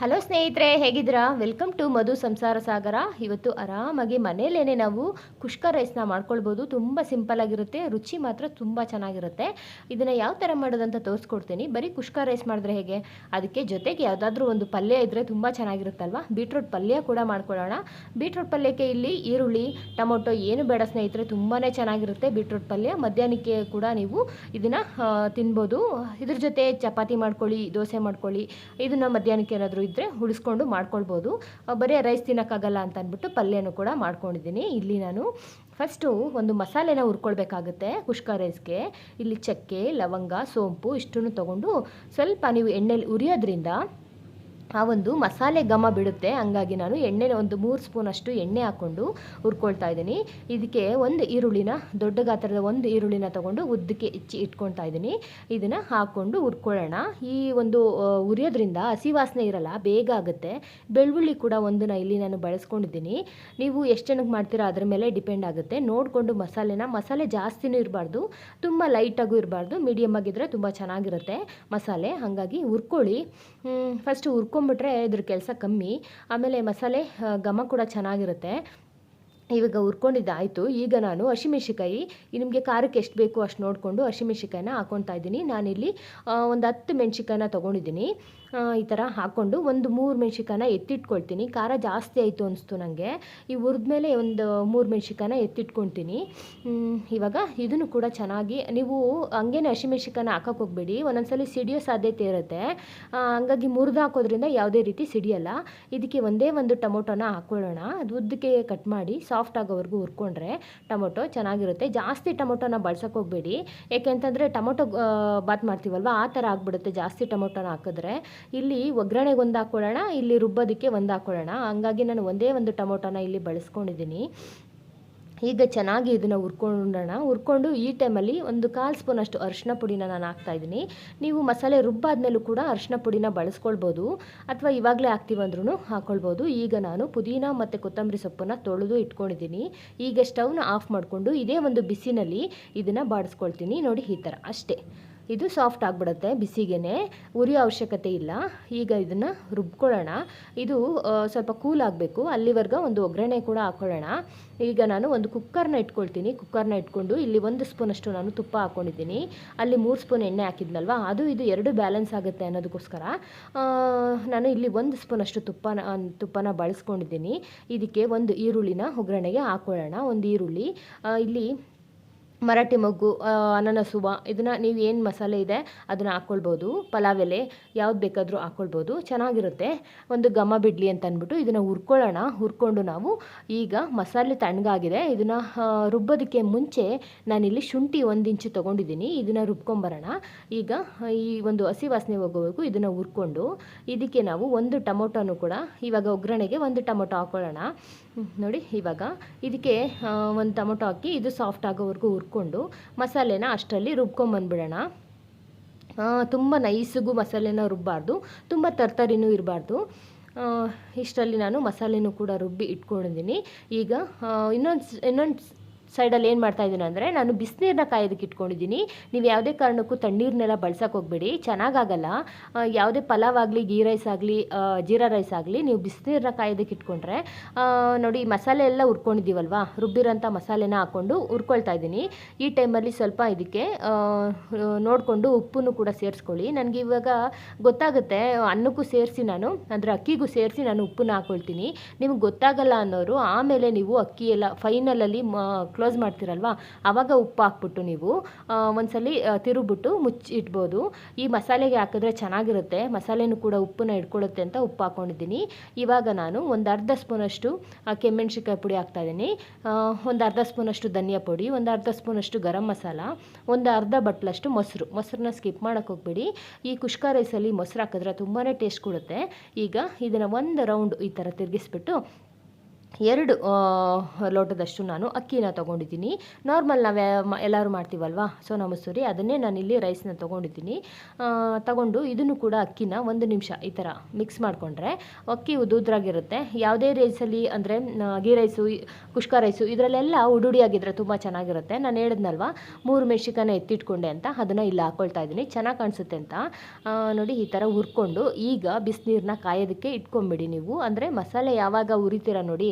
Hello ಸ್ನೇಹಿತರೆ, ಹೇಗಿದ್ದೀರಾ? Welcome to ಮಧು ಸಂಸಾರಸಾಗರ. ಇವತ್ತು ಆರಾಮಾಗಿ ಮನೇಲೇನೆ ನಾವು ಕುಷ್ಕ ರೈಸ್ನ ಮಾಡ್ಕೊಳ್ಬೋದು. ತುಂಬ ಸಿಂಪಲ್ ಆಗಿರುತ್ತೆ, ರುಚಿ ಮಾತ್ರ ತುಂಬ ಚೆನ್ನಾಗಿರುತ್ತೆ. ಇದನ್ನು ಯಾವ ಥರ ಮಾಡೋದಂತ ತೋರಿಸ್ಕೊಡ್ತೀನಿ. ಬರೀ ಕುಷ್ಕ ರೈಸ್ ಮಾಡಿದ್ರೆ ಹೇಗೆ? ಅದಕ್ಕೆ ಜೊತೆಗೆ ಯಾವುದಾದ್ರೂ ಒಂದು ಪಲ್ಯ ಇದ್ದರೆ ತುಂಬ ಚೆನ್ನಾಗಿರುತ್ತಲ್ವ. ಬೀಟ್ರೂಟ್ ಪಲ್ಯ ಕೂಡ ಮಾಡ್ಕೊಳ್ಳೋಣ. ಬೀಟ್ರೂಟ್ ಪಲ್ಯಕ್ಕೆ ಇಲ್ಲಿ ಈರುಳ್ಳಿ, ಟೊಮೊಟೊ ಏನು ಬೇಡ ಸ್ನೇಹಿತರೆ, ತುಂಬಾ ಚೆನ್ನಾಗಿರುತ್ತೆ ಬೀಟ್ರೂಟ್ ಪಲ್ಯ. ಮಧ್ಯಾಹ್ನಕ್ಕೆ ಕೂಡ ನೀವು ಇದನ್ನು ತಿನ್ಬೋದು. ಇದ್ರ ಜೊತೆ ಚಪಾತಿ ಮಾಡ್ಕೊಳ್ಳಿ, ದೋಸೆ ಮಾಡ್ಕೊಳ್ಳಿ. ಇದನ್ನು ಮಧ್ಯಾಹ್ನಕ್ಕೆ ಏನಾದರೂ ಇದ್ದರೆ ಉಳಿಸ್ಕೊಂಡು ಮಾಡ್ಕೊಳ್ಬೋದು. ಬರೀ ರೈಸ್ ತಿನ್ನೋಕ್ಕಾಗಲ್ಲ ಅಂತ ಅಂದ್ಬಿಟ್ಟು ಪಲ್ಯನೂ ಕೂಡ ಮಾಡ್ಕೊಂಡಿದ್ದೀನಿ. ಇಲ್ಲಿ ನಾನು ಫಸ್ಟು ಒಂದು ಮಸಾಲೆನ ಹುರ್ಕೊಳ್ಬೇಕಾಗುತ್ತೆ ಕುಷ್ಕ ರೈಸ್ಗೆ. ಇಲ್ಲಿ ಚಕ್ಕೆ, ಲವಂಗ, ಸೋಂಪು ಇಷ್ಟನ್ನು ತೊಗೊಂಡು ಸ್ವಲ್ಪ ನೀವು ಎಣ್ಣೆಲಿ ಉರಿಯೋದ್ರಿಂದ ಆ ಒಂದು ಮಸಾಲೆ ಘಮ ಬಿಡುತ್ತೆ. ಹಂಗಾಗಿ ನಾನು ಒಂದು 3 ಸ್ಪೂನಷ್ಟು ಎಣ್ಣೆ ಹಾಕ್ಕೊಂಡು ಹುರ್ಕೊಳ್ತಾ ಇದ್ದೀನಿ. ಇದಕ್ಕೆ ಒಂದು ಈರುಳ್ಳಿನ, ದೊಡ್ಡ ಗಾತ್ರದ ಒಂದು ಈರುಳ್ಳಿನ ತೊಗೊಂಡು ಉದ್ದಕ್ಕೆ ಹೆಚ್ಚಿ ಇಟ್ಕೊಳ್ತಾ ಇದ್ದೀನಿ. ಇದನ್ನು ಹಾಕ್ಕೊಂಡು ಹುರ್ಕೊಳ್ಳೋಣ. ಈ ಒಂದು ಉರಿಯೋದ್ರಿಂದ ಹಸಿ ವಾಸನೆ ಇರಲ್ಲ, ಬೇಗ ಆಗುತ್ತೆ. ಬೆಳ್ಳುಳ್ಳಿ ಕೂಡ ಒಂದನ್ನ ಇಲ್ಲಿ ನಾನು ಬಳಸ್ಕೊಂಡಿದ್ದೀನಿ. ನೀವು ಎಷ್ಟು ಜನಕ್ಕೆ ಮಾಡ್ತೀರಾ ಅದ್ರ ಮೇಲೆ ಡಿಪೆಂಡ್ ಆಗುತ್ತೆ. ನೋಡಿಕೊಂಡು ಮಸಾಲೆ ಜಾಸ್ತಿನೂ ಇರಬಾರ್ದು, ತುಂಬ ಲೈಟಾಗೂ ಇರಬಾರ್ದು, ಮೀಡಿಯಮ್ ಆಗಿದ್ದರೆ ತುಂಬ ಚೆನ್ನಾಗಿರುತ್ತೆ ಮಸಾಲೆ. ಹಾಗಾಗಿ ಹುರ್ಕೊಳ್ಳಿ. ಫಸ್ಟ್ ಹುರ್ಕೊಂಬಿಟ್ರೆ ಇದ್ರ ಕೆಲಸ ಕಮ್ಮಿ, ಆಮೇಲೆ ಮಸಾಲೆ ಘಮ ಕೂಡ ಚೆನ್ನಾಗಿರುತ್ತೆ. ಇವಾಗ ಹುರ್ಕೊಂಡಿದ್ದಾಯಿತು. ಈಗ ನಾನು ಹಸಿಮೆಣ್ಸಿಕಾಯಿ, ನಿಮಗೆ ಖಾರಕ್ಕೆ ಎಷ್ಟು ಬೇಕು ಅಷ್ಟು ನೋಡಿಕೊಂಡು ಹಸಿಮೆಣ್ಸಿಕಾಯಿನ ಹಾಕ್ಕೊಳ್ತಾ ಇದ್ದೀನಿ. ನಾನಿಲ್ಲಿ ಒಂದು 10 ಮೆಣ್ಸಿಕಾಯಿನ ತೊಗೊಂಡಿದ್ದೀನಿ. ಈ ಥರ ಹಾಕ್ಕೊಂಡು ಒಂದು 3 ಮೆಣ್ಸಿಕಾಯಿನ ಎತ್ತಿಟ್ಕೊಳ್ತೀನಿ. ಖಾರ ಜಾಸ್ತಿ ಆಯಿತು ಅನಿಸ್ತು ನನಗೆ. ಈ ಹುರಿದ್ಮೇಲೆ ಒಂದು 3 ಮೆಣ್ಸಿಕಾಯಿನ ಎತ್ತಿಟ್ಕೊಳ್ತೀನಿ. ಇವಾಗ ಇದನ್ನು ಕೂಡ ಚೆನ್ನಾಗಿ, ನೀವು ಹಂಗೇನೆ ಹಸಿಮೆಣ್ಸಿಕಾಯಿನ ಹಾಕೋಕೆ ಹೋಗಬೇಡಿ, ಒಂದೊಂದ್ಸಲಿ ಸಿಡಿಯೋ ಸಾಧ್ಯತೆ ಇರುತ್ತೆ. ಹಂಗಾಗಿ ಮುರಿದು ಹಾಕೋದ್ರಿಂದ ಯಾವುದೇ ರೀತಿ ಸಿಡಿಯಲ್ಲ. ಇದಕ್ಕೆ ಒಂದೇ ಒಂದು ಟೊಮೊಟೊನ ಹಾಕ್ಕೊಳ್ಳೋಣ. ಅದು ಉದ್ದಕ್ಕೆ ಕಟ್ ಮಾಡಿ ಸಾಫ್ಟ್ ಆಗೋವರೆಗೂ ಹುರ್ಕೊಂಡ್ರೆ ಟೊಮೊಟೊ ಚೆನ್ನಾಗಿರುತ್ತೆ. ಜಾಸ್ತಿ ಟೊಮೊಟೊನ ಬಳಸೋಕೆ ಹೋಗಬೇಡಿ, ಯಾಕೆಂತಂದರೆ ಟೊಮೊಟೊ ಬಾತ್ ಮಾಡ್ತೀವಲ್ವ ಆ ಥರ ಆಗಿಬಿಡುತ್ತೆ ಜಾಸ್ತಿ ಟೊಮೊಟೊನ ಹಾಕಿದ್ರೆ. ಇಲ್ಲಿ ಒಗ್ಗರಣೆಗೆ ಒಂದು ಹಾಕ್ಕೊಳ್ಳೋಣ, ಇಲ್ಲಿ ರುಬ್ಬೋದಕ್ಕೆ ಒಂದು ಹಾಕ್ಕೊಳ್ಳೋಣ. ಹಂಗಾಗಿ ನಾನು ಒಂದೇ ಒಂದು ಟೊಮೊಟೊನ ಇಲ್ಲಿ ಬಳಸ್ಕೊಂಡಿದ್ದೀನಿ. ಈಗ ಚೆನ್ನಾಗಿ ಇದನ್ನು ಹುರ್ಕೊಂಡು ಈ ಟೈಮಲ್ಲಿ ಒಂದು 1/4 ಸ್ಪೂನಷ್ಟು ಅರಿಶಿನ ಪುಡಿನ ನಾನು ಹಾಕ್ತಾಯಿದ್ದೀನಿ. ನೀವು ಮಸಾಲೆ ರುಬ್ಬಾದ್ಮೇಲೂ ಕೂಡ ಅರಿಶಿನ ಪುಡಿನ ಬಳಸ್ಕೊಳ್ಬೋದು, ಅಥವಾ ಇವಾಗಲೇ ಹಾಕ್ತೀವಂದ್ರೂ ಹಾಕ್ಕೊಳ್ಬೋದು. ಈಗ ನಾನು ಪುದೀನ ಮತ್ತು ಕೊತ್ತಂಬರಿ ಸೊಪ್ಪನ್ನು ತೊಳೆದು ಇಟ್ಕೊಂಡಿದ್ದೀನಿ. ಈಗ ಸ್ಟವ್ನ ಆಫ್ ಮಾಡಿಕೊಂಡು ಇದೇ ಒಂದು ಬಿಸಿನಲ್ಲಿ ಇದನ್ನು ಬಾಡಿಸ್ಕೊಳ್ತೀನಿ. ನೋಡಿ, ಈ ಥರ ಅಷ್ಟೇ. ಇದು ಸಾಫ್ಟ್ ಆಗಿಬಿಡುತ್ತೆ, ಬಿಸಿಗೇ ಉರಿಯೋ ಅವಶ್ಯಕತೆ ಇಲ್ಲ. ಈಗ ಇದನ್ನು ರುಬ್ಕೊಳ್ಳೋಣ. ಇದು ಸ್ವಲ್ಪ ಕೂಲ್ ಆಗಬೇಕು, ಅಲ್ಲಿವರೆಗೂ ಒಂದು ಒಗ್ಗರಣೆ ಕೂಡ ಹಾಕ್ಕೊಳ್ಳೋಣ. ಈಗ ನಾನು ಒಂದು ಕುಕ್ಕರ್ನ ಇಟ್ಕೊಳ್ತೀನಿ. ಕುಕ್ಕರ್ನ ಇಟ್ಕೊಂಡು ಇಲ್ಲಿ 1 ಸ್ಪೂನಷ್ಟು ನಾನು ತುಪ್ಪ ಹಾಕ್ಕೊಂಡಿದ್ದೀನಿ. ಅಲ್ಲಿ 3 ಸ್ಪೂನ್ ಎಣ್ಣೆ ಹಾಕಿದ್ನಲ್ವ, ಅದು ಇದು 2 ಬ್ಯಾಲೆನ್ಸ್ ಆಗುತ್ತೆ ಅನ್ನೋದಕ್ಕೋಸ್ಕರ ನಾನು ಇಲ್ಲಿ 1 ಸ್ಪೂನಷ್ಟು ತುಪ್ಪನ ಬಳಸ್ಕೊಂಡಿದ್ದೀನಿ. ಇದಕ್ಕೆ ಒಂದು ಈರುಳ್ಳಿನ ಒಗ್ಗರಣೆಗೆ ಹಾಕ್ಕೊಳ್ಳೋಣ. ಒಂದು ಈರುಳ್ಳಿ, ಇಲ್ಲಿ ಮರಾಠಿ ಮೊಗ್ಗು, ಅನಾನಸು, ಇದನ್ನು ನೀವು ಏನು ಮಸಾಲೆ ಇದೆ ಅದನ್ನು ಹಾಕ್ಕೊಳ್ಬೋದು. ಪಲಾವ್ ಎಲೆ ಯಾವ್ದು ಬೇಕಾದರೂ ಹಾಕ್ಕೊಳ್ಬೋದು, ಚೆನ್ನಾಗಿರುತ್ತೆ. ಒಂದು ಘಮ ಬಿಡಲಿ ಅಂತ ಅಂದ್ಬಿಟ್ಟು ಇದನ್ನು ಹುರ್ಕೊಂಡು ನಾವು ಈಗ ಮಸಾಲೆ ತಣ್ಣಗಾಗಿದೆ. ಇದನ್ನು ರುಬ್ಬೋದಕ್ಕೆ ಮುಂಚೆ ನಾನಿಲ್ಲಿ ಶುಂಠಿ 1 ಇಂಚು ತೊಗೊಂಡಿದ್ದೀನಿ. ಇದನ್ನು ರುಬ್ಕೊಂಬರೋಣ. ಈಗ ಈ ಒಂದು ಹಸಿ ವಾಸನೆ ಹೋಗೋವರೆಗೂ ಇದನ್ನು ಹುರ್ಕೊಂಡು ಇದಕ್ಕೆ ನಾವು ಒಂದು ಟೊಮೊಟೊನೂ ಕೂಡ ಇವಾಗ ಒಗ್ಗರಣೆಗೆ ಒಂದು ಟೊಮೊಟೊ ಹಾಕ್ಕೊಳ್ಳೋಣ. ನೋಡಿ, ಇವಾಗ ಇದಕ್ಕೆ ಒಂದು ಟೊಮೊಟೊ ಹಾಕಿ ಇದು ಸಾಫ್ಟ್ ಆಗೋವರೆಗೂ ಹುರ್ಕೊಂಡು ಮಸಾಲೆನ ಅಷ್ಟರಲ್ಲಿ ರುಬ್ಕೊಂಬಂದ್ಬಿಡೋಣ. ತುಂಬ ನೈಸಿಗೂ ಮಸಾಲೆನ ರುಬ್ಬಾರ್ದು, ತುಂಬ ತರ್ತರಿನೂ ಇರಬಾರ್ದು. ಇಷ್ಟರಲ್ಲಿ ನಾನು ಮಸಾಲೆನೂ ಕೂಡ ರುಬ್ಬಿ ಇಟ್ಕೊಂಡಿದ್ದೀನಿ. ಈಗ ಇನ್ನೊಂದು ಸೈಡಲ್ಲಿ ಏನು ಮಾಡ್ತಾಯಿದ್ದೀನಿ ಅಂದರೆ, ನಾನು ಬಿಸಿನೀರನ್ನ ಕಾಯೋದಕ್ಕೆ ಇಟ್ಕೊಂಡಿದ್ದೀನಿ. ನೀವು ಯಾವುದೇ ಕಾರಣಕ್ಕೂ ತಣ್ಣೀರನ್ನೆಲ್ಲ ಬಳಸೋಕೆ ಹೋಗಬೇಡಿ, ಚೆನ್ನಾಗಾಗಲ್ಲ. ಯಾವುದೇ ಪಲಾವ್ ಆಗಲಿ, ಗೀ ರೈಸ್ ಆಗಲಿ, ಜೀರಾ ರೈಸ್ ಆಗಲಿ, ನೀವು ಬಿಸಿನೀರನ್ನ ಕಾಯೋದಕ್ಕೆ ಇಟ್ಕೊಂಡ್ರೆ ನೋಡಿ, ಮಸಾಲೆ ಎಲ್ಲ ಹುರ್ಕೊಂಡಿದ್ದೀವಲ್ವ, ರುಬ್ಬಿರೋಂಥ ಮಸಾಲೆನ ಹಾಕ್ಕೊಂಡು ಹುರ್ಕೊಳ್ತಾ ಇದ್ದೀನಿ. ಈ ಟೈಮಲ್ಲಿ ಸ್ವಲ್ಪ ಇದಕ್ಕೆ ನೋಡಿಕೊಂಡು ಉಪ್ಪನ್ನು ಕೂಡ ಸೇರಿಸ್ಕೊಳ್ಳಿ. ನನಗೆ ಇವಾಗ ಗೊತ್ತಾಗುತ್ತೆ, ಅನ್ನಕ್ಕೂ ಸೇರಿಸಿ ನಾನು, ಅಂದರೆ ಅಕ್ಕಿಗೂ ಸೇರಿಸಿ ನಾನು ಉಪ್ಪನ್ನ ಹಾಕ್ಕೊಳ್ತೀನಿ. ನಿಮ್ಗೆ ಗೊತ್ತಾಗಲ್ಲ ಅನ್ನೋರು ಆಮೇಲೆ ನೀವು ಅಕ್ಕಿ ಎಲ್ಲ ಫೈನಲಲ್ಲಿ ಕ್ಲೋಸ್ ಮಾಡ್ತೀರಲ್ವ, ಆವಾಗ ಉಪ್ಪು ಹಾಕ್ಬಿಟ್ಟು ನೀವು ಒಂದ್ಸಲಿ ತಿರುಗ್ಬಿಟ್ಟು ಮುಚ್ಚಿಟ್ಬೋದು. ಈ ಮಸಾಲೆಗೆ ಹಾಕಿದ್ರೆ ಚೆನ್ನಾಗಿರುತ್ತೆ, ಮಸಾಲೆನೂ ಕೂಡ ಉಪ್ಪನ್ನ ಇಟ್ಕೊಳ್ಳುತ್ತೆ ಅಂತ ಉಪ್ಪು ಹಾಕ್ಕೊಂಡಿದ್ದೀನಿ. ಇವಾಗ ನಾನು ಒಂದು ಅರ್ಧ ಸ್ಪೂನಷ್ಟು ಕೆಮ್ಮೆಣ್ಸಿಕಾಯಿ ಪುಡಿ ಹಾಕ್ತಾಯಿದ್ದೀನಿ, ಒಂದು ಅರ್ಧ ಸ್ಪೂನಷ್ಟು ಧನಿಯಾ ಪುಡಿ, ಒಂದು ಅರ್ಧ ಸ್ಪೂನಷ್ಟು ಗರಂ ಮಸಾಲ, ಒಂದು ಅರ್ಧ ಬಟ್ಲಷ್ಟು ಮೊಸರನ್ನ ಸ್ಕಿಪ್ ಮಾಡೋಕ್ಕೆ ಹೋಗಬೇಡಿ. ಈ ಕುಷ್ಕ ರೈಸಲ್ಲಿ ಮೊಸರು ಹಾಕಿದ್ರೆ ತುಂಬಾ ಟೇಸ್ಟ್ ಕೊಡುತ್ತೆ. ಈಗ ಇದನ್ನು ಒಂದು ರೌಂಡ್ ಈ ಥರ ತಿರುಗಿಸ್ಬಿಟ್ಟು 2 ಲೋಟದಷ್ಟು ನಾನು ಅಕ್ಕಿನ ತೊಗೊಂಡಿದ್ದೀನಿ. ನಾರ್ಮಲ್ ನಾವು ಎಲ್ಲರೂ ಮಾಡ್ತೀವಲ್ವಾ ಸೋನಾ ಮಸೂರಿ, ಅದನ್ನೇ ನಾನಿಲ್ಲಿ ರೈಸ್ನ ತೊಗೊಂಡಿದ್ದೀನಿ. ತಗೊಂಡು ಇದನ್ನು ಕೂಡ ಅಕ್ಕಿನ 1 ನಿಮಿಷ ಈ ಥರ ಮಿಕ್ಸ್ ಮಾಡಿಕೊಂಡ್ರೆ ಅಕ್ಕಿ ಉದುದ್ರಾಗಿರುತ್ತೆ. ಯಾವುದೇ ರೈಸಲ್ಲಿ ಅಂದರೆ ಗೀ ರೈಸು, ಕುಷ್ಕ ರೈಸು ಇದರಲ್ಲೆಲ್ಲ ಉಡುಡಿಯಾಗಿದ್ದರೆ ತುಂಬ ಚೆನ್ನಾಗಿರುತ್ತೆ. ನಾನು ಹೇಳಿದ್ನಲ್ವ 3 ಮೆಣಸಿನ್ಕಾಯಿನ ಎತ್ತಿಟ್ಕೊಂಡೆ ಅಂತ, ಅದನ್ನು ಇಲ್ಲಿ ಹಾಕ್ಕೊಳ್ತಾ ಇದ್ದೀನಿ ಚೆನ್ನಾಗಿ ಕಾಣಿಸುತ್ತೆ ಅಂತ. ನೋಡಿ ಈ ಥರ ಹುರ್ಕೊಂಡು ಈಗ ಬಿಸಿನೀರನ್ನ ಕಾಯೋದಕ್ಕೆ ಇಟ್ಕೊಂಬಿಡಿ ನೀವು. ಅಂದರೆ ಮಸಾಲೆ ಯಾವಾಗ ಹುರಿತೀರ ನೋಡಿ,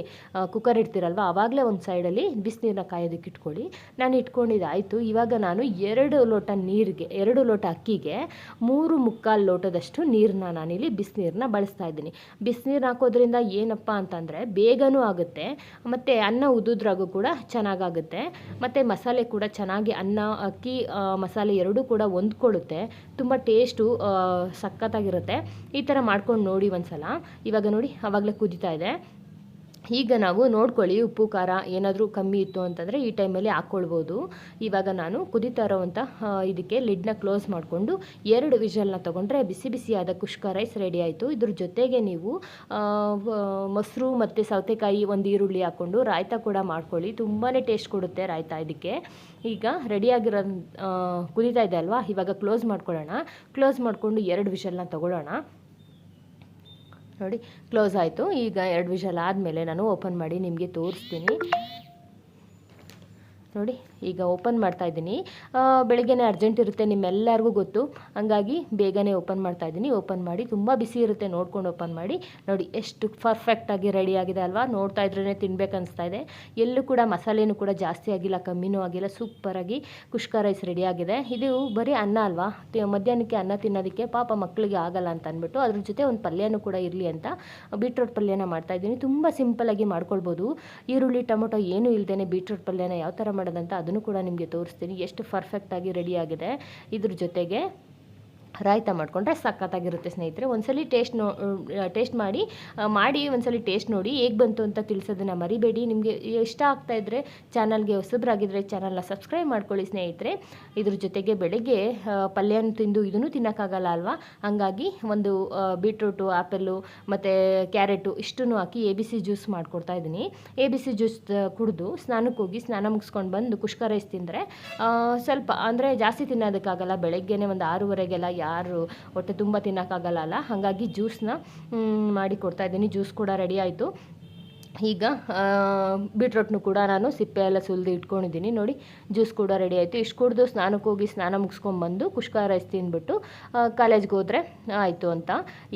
ಕುಕ್ಕರ್ ಇಡ್ತೀರಲ್ವ ಆವಾಗಲೇ ಒಂದು ಸೈಡಲ್ಲಿ ಬಿಸಿನೀರನ್ನ ಕಾಯೋದಕ್ಕೆ ಇಟ್ಕೊಳ್ಳಿ. ನಾನು ಇಟ್ಕೊಂಡಿದ್ದಾಯಿತು. ಇವಾಗ ನಾನು 2 ಲೋಟ ನೀರಿಗೆ, 2 ಲೋಟ ಅಕ್ಕಿಗೆ 3 ಲೋಟದಷ್ಟು ನೀರನ್ನ ನಾನಿಲ್ಲಿ ಬಿಸಿನೀರನ್ನ ಬಳಸ್ತಾ ಇದ್ದೀನಿ. ಬಿಸಿನೀರು ಹಾಕೋದ್ರಿಂದ ಏನಪ್ಪ ಅಂತಂದರೆ ಬೇಗನೂ ಆಗುತ್ತೆ, ಮತ್ತು ಅನ್ನ ಉದುದ್ರಾಗೂ ಕೂಡ ಚೆನ್ನಾಗಾಗುತ್ತೆ, ಮತ್ತು ಮಸಾಲೆ ಕೂಡ ಚೆನ್ನಾಗಿ ಅನ್ನ ಅಕ್ಕಿ ಮಸಾಲೆ ಎರಡೂ ಕೂಡ ಹೊಂದ್ಕೊಳ್ಳುತ್ತೆ. ತುಂಬ ಟೇಸ್ಟು ಸಖತ್ತಾಗಿರುತ್ತೆ. ಈ ಥರ ಮಾಡ್ಕೊಂಡು ನೋಡಿ ಒಂದ್ಸಲ. ಇವಾಗ ನೋಡಿ ಆವಾಗಲೇ ಕುದೀತಾ ಇದೆ. ಈಗ ನಾವು ನೋಡ್ಕೊಳ್ಳಿ, ಉಪ್ಪು ಖಾರ ಏನಾದರೂ ಕಮ್ಮಿ ಇತ್ತು ಅಂತಂದರೆ ಈ ಟೈಮಲ್ಲಿ ಹಾಕ್ಕೊಳ್ಬೋದು. ಇವಾಗ ನಾನು ಕುದೀತಾ ಇರೋವಂಥ ಇದಕ್ಕೆ ಲಿಡ್ನ ಕ್ಲೋಸ್ ಮಾಡಿಕೊಂಡು 2 ವಿಷಲ್ನ ತೊಗೊಂಡ್ರೆ ಬಿಸಿ ಬಿಸಿಯಾದ ಕುಷ್ಕ ರೈಸ್ ರೆಡಿ ಆಯಿತು. ಇದ್ರ ಜೊತೆಗೆ ನೀವು ಮೊಸರು ಮತ್ತು ಸೌತೆಕಾಯಿ, 1 ಈರುಳ್ಳಿ ಹಾಕ್ಕೊಂಡು ರಾಯ್ತ ಕೂಡ ಮಾಡ್ಕೊಳ್ಳಿ, ತುಂಬಾ ಟೇಸ್ಟ್ ಕೊಡುತ್ತೆ ರಾಯ್ತ ಇದಕ್ಕೆ. ಈಗ ರೆಡಿಯಾಗಿರೋ ಕುದೀತಾ ಇದೆ ಅಲ್ವಾ, ಇವಾಗ ಕ್ಲೋಸ್ ಮಾಡ್ಕೊಳ್ಳೋಣ. ಕ್ಲೋಸ್ ಮಾಡಿಕೊಂಡು 2 ವಿಷಲ್ನ ತೊಗೊಳ್ಳೋಣ. ನೋಡಿ ಕ್ಲೋಸ್ ಆಯಿತು. ಈಗ 2 ವಿಷಲ್ ಆದಮೇಲೆ ನಾನು ಓಪನ್ ಮಾಡಿ ನಿಮಗೆ ತೋರಿಸ್ತೀನಿ. ನೋಡಿ ಈಗ ಓಪನ್ ಮಾಡ್ತಾ ಇದ್ದೀನಿ. ಬೆಳಗ್ಗೆನೇ ಅರ್ಜೆಂಟ್ ಇರುತ್ತೆ, ನಿಮ್ಮೆಲ್ಲರಿಗೂ ಗೊತ್ತು, ಹಂಗಾಗಿ ಬೇಗನೆ ಓಪನ್ ಮಾಡ್ತಾ ಇದ್ದೀನಿ. ಓಪನ್ ಮಾಡಿ, ತುಂಬ ಬಿಸಿ ಇರುತ್ತೆ ನೋಡ್ಕೊಂಡು ಓಪನ್ ಮಾಡಿ. ನೋಡಿ ಎಷ್ಟು ಪರ್ಫೆಕ್ಟಾಗಿ ರೆಡಿ ಆಗಿದೆ ಅಲ್ವಾ, ನೋಡ್ತಾ ಇದ್ರೇ ತಿನ್ಬೇಕು ಅನಿಸ್ತಾ ಇದೆ. ಎಲ್ಲೂ ಕೂಡ ಮಸಾಲೆನೂ ಕೂಡ ಜಾಸ್ತಿ ಆಗಿಲ್ಲ, ಕಮ್ಮಿನೂ ಆಗಿಲ್ಲ, ಸೂಪರಾಗಿ ಕುಷ್ಕ ರೈಸ್ ರೆಡಿ ಆಗಿದೆ. ಇದು ಬರೀ ಅನ್ನ ಅಲ್ವಾ, ಮಧ್ಯಾಹ್ನಕ್ಕೆ ಅನ್ನ ತಿನ್ನೋದಕ್ಕೆ ಪಾಪ ಮಕ್ಕಳಿಗೆ ಆಗಲ್ಲ ಅಂತ ಅಂದ್ಬಿಟ್ಟು ಅದ್ರ ಜೊತೆ ಒಂದು ಪಲ್ಯನೂ ಕೂಡ ಇರಲಿ ಅಂತ ಬೀಟ್ರೋಟ್ ಪಲ್ಯನ ಮಾಡ್ತಾಯಿದ್ದೀನಿ. ತುಂಬ ಸಿಂಪಲಾಗಿ ಮಾಡ್ಕೊಳ್ಬೋದು. ಈರುಳ್ಳಿ ಟೊಮೊಟೊ ಏನೂ ಇಲ್ಲದೇ ಬೀಟ್ರೋಟ್ ಪಲ್ಯನ ಯಾವ ಥರ ಮಾಡೋದಂತ ಅದನ್ನು ಕೂಡ ನಿಮಗೆ ತೋರಿಸ್ತೀನಿ. ಎಷ್ಟು ಪರ್ಫೆಕ್ಟಾಗಿ ರೆಡಿ ಆಗಿದೆ. ಇದ್ರ ಜೊತೆಗೆ ರಾಯ್ತ ಮಾಡಿಕೊಂಡ್ರೆ ಸಖತ್ತಾಗಿರುತ್ತೆ ಸ್ನೇಹಿತರೆ. ಒಂದ್ಸಲಿ ಟೇಸ್ಟ್ ಮಾಡಿ ಒಂದ್ಸಲಿ ಟೇಸ್ಟ್ ನೋಡಿ ಹೇಗೆ ಬಂತು ಅಂತ ತಿಳಿಸೋದನ್ನು ಮರಿಬೇಡಿ. ನಿಮಗೆ ಇಷ್ಟ ಆಗ್ತಾಯಿದ್ರೆ ಚಾನಲ್ಗೆ ಹೊಸಬ್ರಾಗಿದ್ದರೆ ಚಾನಲ್ನ ಸಬ್ಸ್ಕ್ರೈಬ್ ಮಾಡ್ಕೊಳ್ಳಿ ಸ್ನೇಹಿತರೆ. ಇದ್ರ ಜೊತೆಗೆ ಬೆಳಗ್ಗೆ ಪಲ್ಯನ ತಿಂದು ಇದನ್ನು ತಿನ್ನೋಕ್ಕಾಗಲ್ಲ ಅಲ್ವಾ, ಹಾಗಾಗಿ ಒಂದು ಬೀಟ್ರೂಟು, ಆ್ಯಪಲ್ಲು ಮತ್ತು ಕ್ಯಾರೆಟು ಇಷ್ಟನ್ನು ಹಾಕಿ ABC ಜ್ಯೂಸ್ ಮಾಡಿಕೊಡ್ತಾ ಇದ್ದೀನಿ. ABC ಜ್ಯೂಸ್ ಕುಡಿದು ಸ್ನಾನಕ್ಕೆ ಹೋಗಿ ಸ್ನಾನ ಮುಗಿಸ್ಕೊಂಡು ಬಂದು ಕುಷ್ಕ ರೈಸ್ ತಿಂದರೆ ಸ್ವಲ್ಪ ಅಂದರೆ ಜಾಸ್ತಿ ತಿನ್ನೋದಕ್ಕಾಗಲ್ಲ, ಬೆಳಗ್ಗೆನೇ ಒಂದು 6:30ಗೆಲ್ಲ ಯಾರು ಹೊಟ್ಟೆ ತುಂಬ ತಿನ್ನೋಕ್ಕಾಗಲ್ಲ ಅಲ್ಲ, ಹಾಗಾಗಿ ಜ್ಯೂಸನ್ನ ಮಾಡಿ ಕೊಡ್ತಾಯಿದ್ದೀನಿ. ಜ್ಯೂಸ್ ಕೂಡ ರೆಡಿ ಆಯಿತು. ಈಗ ಬೀಟ್ರೋಟ್ನು ಕೂಡ ನಾನು ಸಿಪ್ಪೆ ಎಲ್ಲ ಸುಲಿದು ಇಟ್ಕೊಂಡಿದ್ದೀನಿ. ನೋಡಿ ಜ್ಯೂಸ್ ಕೂಡ ರೆಡಿ ಆಯಿತು. ಇಷ್ಟು ಕುಡಿದು ಸ್ನಾನಕ್ಕೆ ಹೋಗಿ ಸ್ನಾನ ಮುಗಿಸ್ಕೊಂಡ್ಬಂದು ಕುಷ್ಕ ರೈಸ್ ತಿಂದ್ಬಿಟ್ಟು ಕಾಲೇಜ್ಗೆ ಹೋದರೆ ಆಯಿತು ಅಂತ.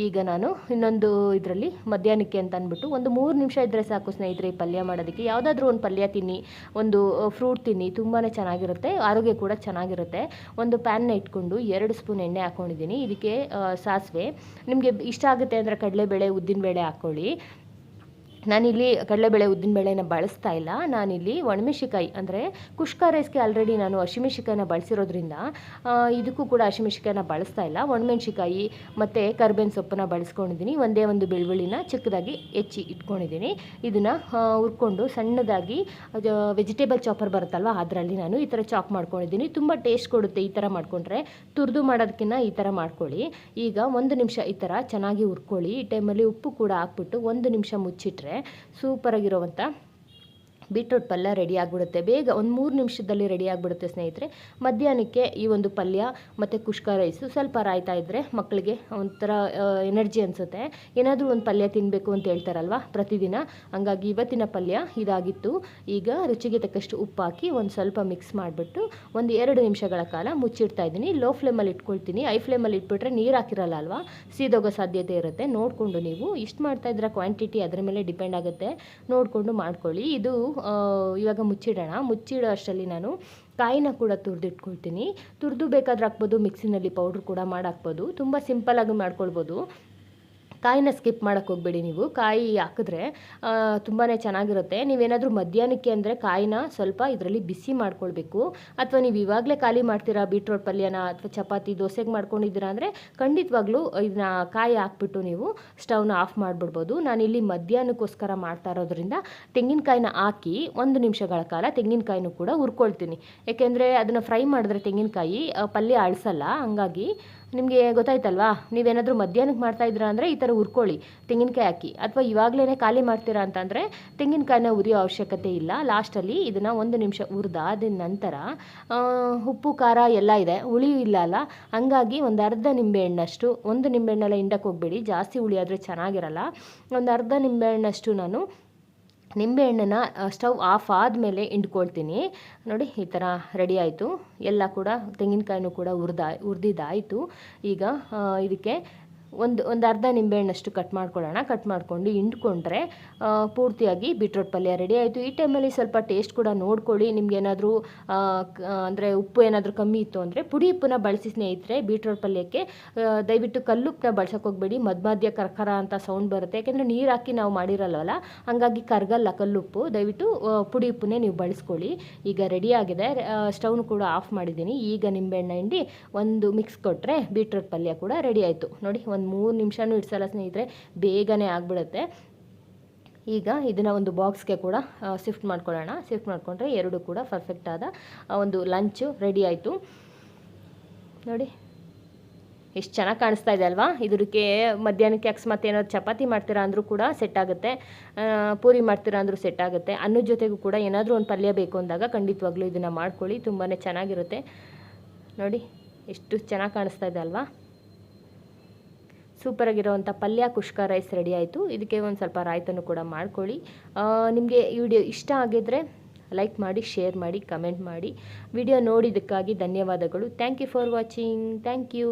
ಈಗ ನಾನು ಇನ್ನೊಂದು ಇದರಲ್ಲಿ ಮಧ್ಯಾಹ್ನಕ್ಕೆ ಅಂತ ಅಂದ್ಬಿಟ್ಟು ಒಂದು 3 ನಿಮಿಷ ಇದ್ದರೆ ಸಾಕು ಸ್ನೇಹಿತರೆ ಈ ಪಲ್ಯ ಮಾಡೋದಕ್ಕೆ. ಯಾವುದಾದ್ರೂ ಒಂದು ಪಲ್ಯ ತಿನ್ನಿ, ಒಂದು ಫ್ರೂಟ್ ತಿನ್ನಿ, ತುಂಬಾ ಚೆನ್ನಾಗಿರುತ್ತೆ, ಆರೋಗ್ಯ ಕೂಡ ಚೆನ್ನಾಗಿರುತ್ತೆ. ಒಂದು ಪ್ಯಾನ್ನ ಇಟ್ಕೊಂಡು 2 ಸ್ಪೂನ್ ಎಣ್ಣೆ ಹಾಕ್ಕೊಂಡಿದ್ದೀನಿ. ಇದಕ್ಕೆ ಸಾಸಿವೆ, ನಿಮಗೆ ಇಷ್ಟ ಆಗುತ್ತೆ ಅಂದರೆ ಕಡಲೆಬೇಳೆ, ಉದ್ದಿನಬೇಳೆ ಹಾಕ್ಕೊಳ್ಳಿ. ನಾನಿಲ್ಲಿ ಕಡಲೆಬೇಳೆ ಉದ್ದಿನಬೇಳೆನ ಬಳಸ್ತಾ ಇಲ್ಲ. ನಾನಿಲ್ಲಿ ಒಣಮೆಣಸಿಕಾಯಿ ಅಂದರೆ ಕುಷ್ಕ ರೈಸ್ಗೆ ಆಲ್ರೆಡಿ ನಾನು ಹಸಿಮೆಣಸಿಕಾಯಿನ ಬಳಸಿರೋದ್ರಿಂದ ಇದಕ್ಕೂ ಕೂಡ ಹಸಿಮೆಣಸಿಕಾಯಿನ ಬಳಸ್ತಾ ಇಲ್ಲ. ಒಣಮೆಣಸಿಕಾಯಿ ಮತ್ತು ಕರ್ಬೇವಿನ ಸೊಪ್ಪನ್ನ ಬಳಸ್ಕೊಂಡಿದ್ದೀನಿ. ಒಂದೇ ಒಂದು ಬೆಳ್ಳುಳ್ಳಿನ ಚಿಕ್ಕದಾಗಿ ಹೆಚ್ಚಿ ಇಟ್ಕೊಂಡಿದ್ದೀನಿ. ಇದನ್ನು ಹುರ್ಕೊಂಡು ಸಣ್ಣದಾಗಿ ವೆಜಿಟೇಬಲ್ ಚಾಪರ್ ಬರುತ್ತಲ್ವ ಅದರಲ್ಲಿ ನಾನು ಈ ಥರ ಚಾಪ್ ಮಾಡ್ಕೊಂಡಿದ್ದೀನಿ. ತುಂಬ ಟೇಸ್ಟ್ ಕೊಡುತ್ತೆ ಈ ಥರ ಮಾಡಿಕೊಂಡ್ರೆ, ತುರಿದು ಮಾಡೋದಕ್ಕಿಂತ ಈ ಥರ ಮಾಡ್ಕೊಳ್ಳಿ. ಈಗ 1 ನಿಮಿಷ ಈ ಥರ ಚೆನ್ನಾಗಿ ಹುರ್ಕೊಳ್ಳಿ. ಈ ಟೈಮಲ್ಲಿ ಉಪ್ಪು ಕೂಡ ಹಾಕ್ಬಿಟ್ಟು 1 ನಿಮಿಷ ಮುಚ್ಚಿಟ್ರೆ ಸೂಪರಾಗಿರುವಂಥ ಬೀಟ್ರೂಟ್ ಪಲ್ಯ ರೆಡಿ ಆಗಿಬಿಡುತ್ತೆ. ಬೇಗ ಒಂದು 3 ನಿಮಿಷದಲ್ಲಿ ರೆಡಿ ಆಗಿಬಿಡುತ್ತೆ ಸ್ನೇಹಿತರೆ. ಮಧ್ಯಾಹ್ನಕ್ಕೆ ಈ ಒಂದು ಪಲ್ಯ ಮತ್ತು ಕುಷ್ಕ ರೈಸು ಸ್ವಲ್ಪ ರಾಯ್ತಾ ಇದ್ದರೆ ಮಕ್ಕಳಿಗೆ ಒಂಥರ ಎನರ್ಜಿ ಅನಿಸುತ್ತೆ. ಏನಾದರೂ ಒಂದು ಪಲ್ಯ ತಿನ್ನಬೇಕು ಅಂತ ಹೇಳ್ತಾರಲ್ವ ಪ್ರತಿದಿನ, ಹಂಗಾಗಿ ಇವತ್ತಿನ ಪಲ್ಯ ಇದಾಗಿತ್ತು. ಈಗ ರುಚಿಗೆ ತಕ್ಕಷ್ಟು ಉಪ್ಪು ಹಾಕಿ ಒಂದು ಸ್ವಲ್ಪ ಮಿಕ್ಸ್ ಮಾಡಿಬಿಟ್ಟು ಒಂದು 2 ನಿಮಿಷಗಳ ಕಾಲ ಮುಚ್ಚಿಡ್ತಾ ಇದ್ದೀನಿ. ಲೋ ಫ್ಲೇಮಲ್ಲಿ ಇಟ್ಕೊಳ್ತೀನಿ. ಹೈ ಫ್ಲೇಮಲ್ಲಿ ಇಟ್ಬಿಟ್ರೆ ನೀರು ಹಾಕಿರಲ್ಲ ಅಲ್ವಾ, ಸೀದೋಗೋ ಸಾಧ್ಯತೆ ಇರುತ್ತೆ. ನೋಡಿಕೊಂಡು ನೀವು ಇಷ್ಟು ಮಾಡ್ತಾಯಿದ್ರೆ ಕ್ವಾಂಟಿಟಿ ಅದರ ಮೇಲೆ ಡಿಪೆಂಡ್ ಆಗುತ್ತೆ, ನೋಡಿಕೊಂಡು ಮಾಡ್ಕೊಳ್ಳಿ. ಇದು ಇವಾಗ ಮುಚ್ಚಿಡೋ ಅಷ್ಟರಲ್ಲಿ ನಾನು ಕಾಯಿನ ಕೂಡ ತುರಿದಿಟ್ಕೊಳ್ತೀನಿ. ತುರಿದು ಬೇಕಾದ್ರೆ ಹಾಕ್ಬೋದು, ಮಿಕ್ಸಿನಲ್ಲಿ ಪೌಡ್ರ್ ಕೂಡ ಮಾಡಿ ಹಾಕ್ಬೋದು. ತುಂಬ ಸಿಂಪಲಾಗಿ ಮಾಡ್ಕೊಳ್ಬೋದು. ಕಾಯಿನ ಸ್ಕಿಪ್ ಮಾಡೋಕ್ಕೆ ಹೋಗಬೇಡಿ ನೀವು. ಕಾಯಿ ಹಾಕಿದ್ರೆ ತುಂಬಾ ಚೆನ್ನಾಗಿರುತ್ತೆ. ನೀವೇನಾದರೂ ಮಧ್ಯಾಹ್ನಕ್ಕೆ ಅಂದರೆ ಕಾಯಿನ ಸ್ವಲ್ಪ ಇದರಲ್ಲಿ ಬಿಸಿ ಮಾಡ್ಕೊಳ್ಬೇಕು. ಅಥವಾ ನೀವು ಇವಾಗಲೇ ಖಾಲಿ ಮಾಡ್ತೀರಾ ಬೀಟ್ರೋಟ್ ಪಲ್ಯನ ಅಥವಾ ಚಪಾತಿ ದೋಸೆಗೆ ಮಾಡ್ಕೊಂಡಿದ್ದೀರಾ ಅಂದರೆ ಖಂಡಿತವಾಗ್ಲೂ ಇದನ್ನ ಕಾಯಿ ಹಾಕ್ಬಿಟ್ಟು ನೀವು ಸ್ಟವ್ನ ಆಫ್ ಮಾಡಿಬಿಡ್ಬೋದು. ನಾನಿಲ್ಲಿ ಮಧ್ಯಾಹ್ನಕ್ಕೋಸ್ಕರ ಮಾಡ್ತಾ ಇರೋದ್ರಿಂದ ತೆಂಗಿನಕಾಯಿನ ಹಾಕಿ 1 ನಿಮಿಷಗಳ ಕಾಲ ತೆಂಗಿನಕಾಯಿನೂ ಕೂಡ ಹುರ್ಕೊಳ್ತೀನಿ. ಯಾಕೆಂದರೆ ಅದನ್ನು ಫ್ರೈ ಮಾಡಿದ್ರೆ ತೆಂಗಿನಕಾಯಿ ಪಲ್ಯ ಅಳಿಸಲ್ಲ, ಹಂಗಾಗಿ ನಿಮಗೆ ಗೊತ್ತಾಯ್ತಲ್ವಾ, ನೀವೇನಾದರೂ ಮಧ್ಯಾಹ್ನಕ್ಕೆ ಮಾಡ್ತಾಯಿದ್ದೀರಾ ಅಂದರೆ ಈ ಥರ ಹುರ್ಕೊಳ್ಳಿ ತೆಂಗಿನಕಾಯಿ ಹಾಕಿ, ಅಥವಾ ಇವಾಗಲೇ ಖಾಲಿ ಮಾಡ್ತೀರಾ ಅಂತಂದರೆ ತೆಂಗಿನಕಾಯಿನ ಉರಿಯೋ ಅವಶ್ಯಕತೆ ಇಲ್ಲ. ಲಾಸ್ಟಲ್ಲಿ ಇದನ್ನು 1 ನಿಮಿಷ ಹುರಿದಾದ ನಂತರ ಉಪ್ಪು ಖಾರ ಎಲ್ಲ ಇದೆ, ಹುಳಿ ಇಲ್ಲ ಅಲ್ಲ, ಹಂಗಾಗಿ ಒಂದು ಅರ್ಧ ನಿಂಬೆಹಣ್ಣಷ್ಟು, ಒಂದು ನಿಂಬೆಹಣ್ಣೆಲ್ಲ ಹಿಂಡಕ್ಕೆ ಹೋಗಬೇಡಿ, ಜಾಸ್ತಿ ಹುಳಿ ಆದರೆ ಚೆನ್ನಾಗಿರಲ್ಲ. ಒಂದು ಅರ್ಧ ನಿಂಬೆಹಣ್ಣಷ್ಟು ನಾನು ನಿಂಬೆಹಣ್ಣನ್ನು ಸ್ಟವ್ ಆಫ್ ಆದಮೇಲೆ ಹಿಂಡ್ಕೊಳ್ತೀನಿ. ನೋಡಿ ಈ ಥರ ರೆಡಿ ಆಯಿತು. ಎಲ್ಲ ಕೂಡ ತೆಂಗಿನಕಾಯಿನೂ ಕೂಡ ಹುರಿದಿದ್ದಾಯಿತು. ಈಗ ಇದಕ್ಕೆ ಒಂದು ಅರ್ಧ ನಿಂಬೆಹಣ್ಣಷ್ಟು ಕಟ್ ಮಾಡ್ಕೊಳ್ಳೋಣ. ಕಟ್ ಮಾಡಿಕೊಂಡು ಹಿಂಡ್ಕೊಂಡ್ರೆ ಪೂರ್ತಿಯಾಗಿ ಬೀಟ್ರೋಟ್ ಪಲ್ಯ ರೆಡಿ ಆಯಿತು. ಈ ಟೈಮಲ್ಲಿ ಸ್ವಲ್ಪ ಟೇಸ್ಟ್ ಕೂಡ ನೋಡ್ಕೊಳ್ಳಿ. ನಿಮ್ಗೇನಾದರೂ ಅಂದರೆ ಉಪ್ಪು ಏನಾದರೂ ಕಮ್ಮಿ ಇತ್ತು ಅಂದರೆ ಪುಡಿ ಉಪ್ಪನ್ನ ಬಳಸಿ ಸ್ನೇಹಿತರೆ. ಬೀಟ್ರೋಟ್ ಪಲ್ಯಕ್ಕೆ ದಯವಿಟ್ಟು ಕಲ್ಲುಪ್ಪನ್ನ ಬಳಸೋಕೆ ಹೋಗಬೇಡಿ, ಮಧ್ಯ ಕರ್ಕರ ಅಂತ ಸೌಂಡ್ ಬರುತ್ತೆ, ಯಾಕೆಂದರೆ ನೀರು ಹಾಕಿ ನಾವು ಮಾಡಿರಲ್ವಲ್ಲ, ಹಾಗಾಗಿ ಕರಗಲ್ಲ ಕಲ್ಲುಪ್ಪು. ದಯವಿಟ್ಟು ಪುಡಿ ಉಪ್ಪನ್ನೇ ನೀವು ಬಳಸ್ಕೊಳ್ಳಿ. ಈಗ ರೆಡಿ ಆಗಿದೆ, ಸ್ಟವ್ನು ಕೂಡ ಆಫ್ ಮಾಡಿದ್ದೀನಿ. ಈಗ ನಿಂಬೆಹಣ್ಣು ಹಿಂಡಿ ಒಂದು ಮಿಕ್ಸ್ ಕೊಟ್ಟರೆ ಬೀಟ್ರೋಟ್ ಪಲ್ಯ ಕೂಡ ರೆಡಿ ಆಯಿತು. ನೋಡಿ, 3 ನಿಮಿಷನೂ ಇಡ್ಸಲ್ಲ ಸ್ನೇಹಿತರೆ, ಬೇಗನೆ ಆಗಿಬಿಡುತ್ತೆ. ಈಗ ಇದನ್ನು ಒಂದು ಬಾಕ್ಸ್ಗೆ ಕೂಡ ಶಿಫ್ಟ್ ಮಾಡ್ಕೊಳ್ಳೋಣ. ಶಿಫ್ಟ್ ಮಾಡಿಕೊಂಡ್ರೆ ಎರಡು ಕೂಡ ಪರ್ಫೆಕ್ಟ್ ಆದ ಒಂದು ಲಂಚು ರೆಡಿ ಆಯಿತು. ನೋಡಿ ಎಷ್ಟು ಚೆನ್ನಾಗಿ ಕಾಣಿಸ್ತಾ ಇದೆ ಅಲ್ವಾ. ಇದಕ್ಕೆ ಮಧ್ಯಾಹ್ನಕ್ಕೆ ಅಕಸ್ಮಾತ್ ಏನಾದ್ರು ಚಪಾತಿ ಮಾಡ್ತೀರಾ ಅಂದರೂ ಕೂಡ ಸೆಟ್ ಆಗುತ್ತೆ, ಪೂರಿ ಮಾಡ್ತೀರಾ ಅಂದರೂ ಸೆಟ್ ಆಗುತ್ತೆ. ಅನ್ನದ ಜೊತೆಗೂ ಕೂಡ ಏನಾದರೂ ಒಂದು ಪಲ್ಯ ಬೇಕು ಅಂದಾಗ ಖಂಡಿತವಾಗ್ಲೂ ಇದನ್ನು ಮಾಡ್ಕೊಳ್ಳಿ, ತುಂಬಾ ಚೆನ್ನಾಗಿರುತ್ತೆ. ನೋಡಿ ಎಷ್ಟು ಚೆನ್ನಾಗಿ ಕಾಣಿಸ್ತಾ ಇದೆ ಅಲ್ವಾ. ಸೂಪರಾಗಿರೋವಂಥ ಪಲ್ಯ ಕುಷ್ಕ ರೈಸ್ ರೆಡಿ ಆಯಿತು. ಇದಕ್ಕೆ ಒಂದು ಸ್ವಲ್ಪ ರಾಯ್ತನ್ನು ಕೂಡ ಮಾಡ್ಕೊಳ್ಳಿ. ನಿಮಗೆ ಈ ವಿಡಿಯೋ ಇಷ್ಟ ಆಗಿದ್ದರೆ ಲೈಕ್ ಮಾಡಿ, ಶೇರ್ ಮಾಡಿ, ಕಮೆಂಟ್ ಮಾಡಿ. ವಿಡಿಯೋ ನೋಡಿದ್ದಕ್ಕಾಗಿ ಧನ್ಯವಾದಗಳು. Thank you for watching. Thank you.